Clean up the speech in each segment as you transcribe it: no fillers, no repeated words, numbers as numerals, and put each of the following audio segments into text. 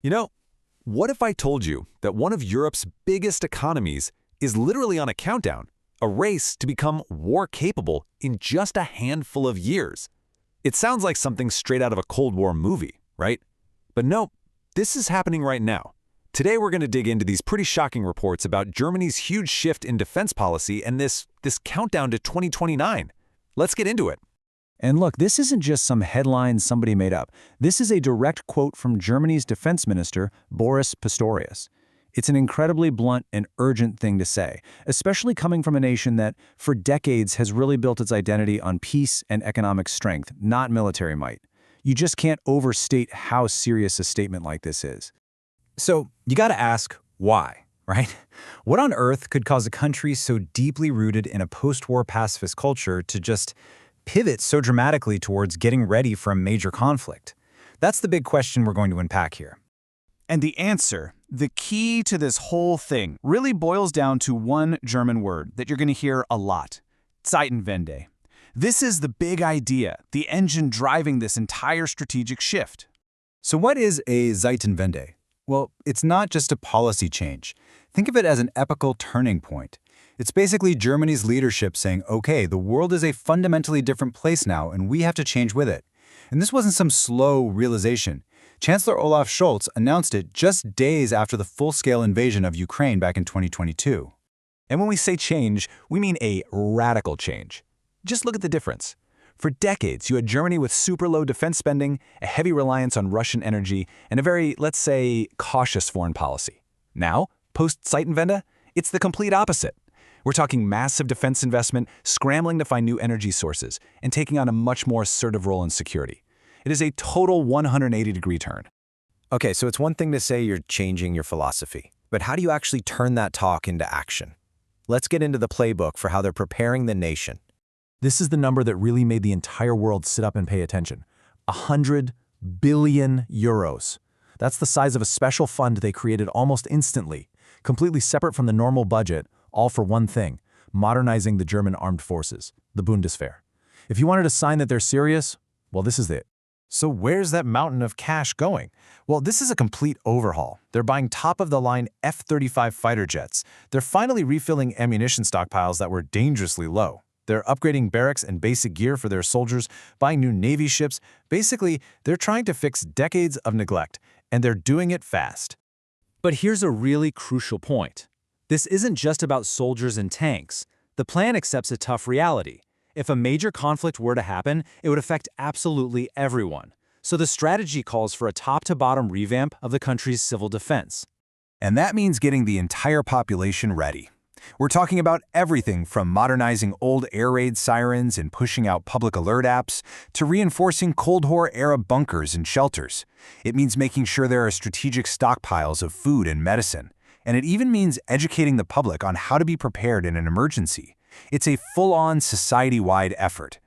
You know, what if I told you that one of Europe's biggest economies is literally on a countdown, a race to become war-capable in just a handful of years? It sounds like something straight out of a Cold War movie, right? But no, this is happening right now. Today we're going to dig into these pretty shocking reports about Germany's huge shift in defense policy and this countdown to 2029. Let's get into it. And look, this isn't just some headline somebody made up. This is a direct quote from Germany's defense minister, Boris Pistorius. It's an incredibly blunt and urgent thing to say, especially coming from a nation that, for decades, has really built its identity on peace and economic strength, not military might. You just can't overstate how serious a statement like this is. So, you gotta ask, why, right? What on earth could cause a country so deeply rooted in a post-war pacifist culture to just pivot so dramatically towards getting ready for a major conflict? That's the big question we're going to unpack here. And the answer, the key to this whole thing, really boils down to one German word that you're going to hear a lot: Zeitenwende. This is the big idea, the engine driving this entire strategic shift. So what is a Zeitenwende? Well, it's not just a policy change. Think of it as an epochal turning point. It's basically Germany's leadership saying, okay, the world is a fundamentally different place now, and we have to change with it. And this wasn't some slow realization. Chancellor Olaf Scholz announced it just days after the full-scale invasion of Ukraine back in 2022. And when we say change, we mean a radical change. Just look at the difference. For decades, you had Germany with super low defense spending, a heavy reliance on Russian energy, and a very, let's say, cautious foreign policy. Now, post-Zeitenwende, it's the complete opposite. We're talking massive defense investment, scrambling to find new energy sources, and taking on a much more assertive role in security. It is a total 180-degree turn. Okay, so it's one thing to say you're changing your philosophy, but how do you actually turn that talk into action? Let's get into the playbook for how they're preparing the nation. This is the number that really made the entire world sit up and pay attention. 100 billion euros. That's the size of a special fund they created almost instantly, completely separate from the normal budget, all for one thing: modernizing the German armed forces, the Bundeswehr. If you wanted a sign that they're serious, well, this is it. So where's that mountain of cash going? Well, this is a complete overhaul. They're buying top-of-the-line F-35 fighter jets. They're finally refilling ammunition stockpiles that were dangerously low. They're upgrading barracks and basic gear for their soldiers, buying new Navy ships. Basically, they're trying to fix decades of neglect, and they're doing it fast. But here's a really crucial point. This isn't just about soldiers and tanks. The plan accepts a tough reality. If a major conflict were to happen, it would affect absolutely everyone. So the strategy calls for a top-to-bottom revamp of the country's civil defense. And that means getting the entire population ready. We're talking about everything from modernizing old air raid sirens and pushing out public alert apps to reinforcing Cold War-era bunkers and shelters. It means making sure there are strategic stockpiles of food and medicine. And it even means educating the public on how to be prepared in an emergency. It's a full-on society-wide effort.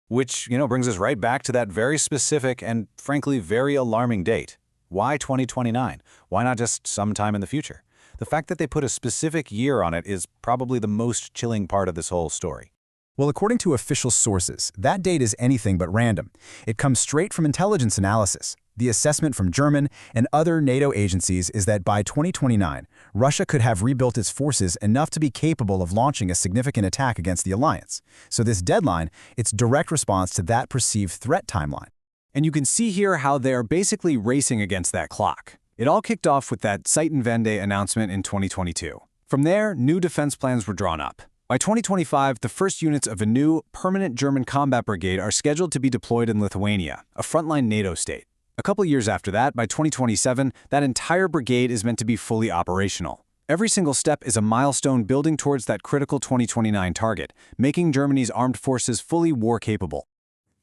Which, brings us right back to that very specific and, frankly, very alarming date. Why 2029? Why not just sometime in the future? The fact that they put a specific year on it is probably the most chilling part of this whole story. Well, according to official sources, that date is anything but random. It comes straight from intelligence analysis. The assessment from German and other NATO agencies is that by 2029, Russia could have rebuilt its forces enough to be capable of launching a significant attack against the alliance. So this deadline, it's direct response to that perceived threat timeline. And you can see here how they are basically racing against that clock. It all kicked off with that Zeitenwende announcement in 2022. From there, new defense plans were drawn up. By 2025, the first units of a new, permanent German combat brigade are scheduled to be deployed in Lithuania, a frontline NATO state. A couple years after that, by 2027, that entire brigade is meant to be fully operational. Every single step is a milestone building towards that critical 2029 target, making Germany's armed forces fully war-capable.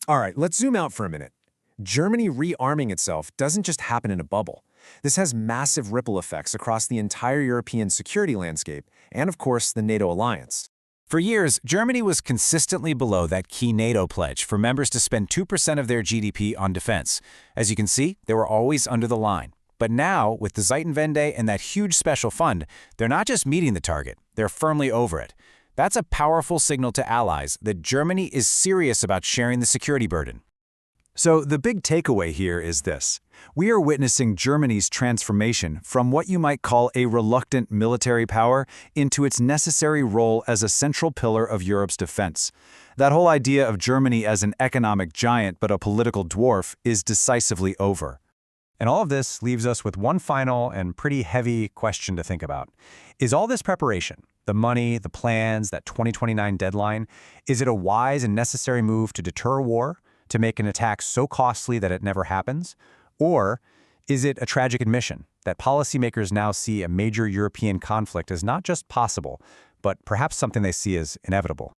All right, let's zoom out for a minute. Germany rearming itself doesn't just happen in a bubble. This has massive ripple effects across the entire European security landscape and, of course, the NATO alliance. For years, Germany was consistently below that key NATO pledge for members to spend 2% of their GDP on defense. As you can see, they were always under the line. But now, with the Zeitenwende and that huge special fund, they're not just meeting the target, they're firmly over it. That's a powerful signal to allies that Germany is serious about sharing the security burden. So the big takeaway here is this. We are witnessing Germany's transformation from what you might call a reluctant military power into its necessary role as a central pillar of Europe's defense. That whole idea of Germany as an economic giant but a political dwarf is decisively over. And all of this leaves us with one final and pretty heavy question to think about. Is all this preparation, the money, the plans, that 2029 deadline, is it a wise and necessary move to deter war, to make an attack so costly that it never happens? Or is it a tragic admission that policymakers now see a major European conflict as not just possible, but perhaps something they see as inevitable?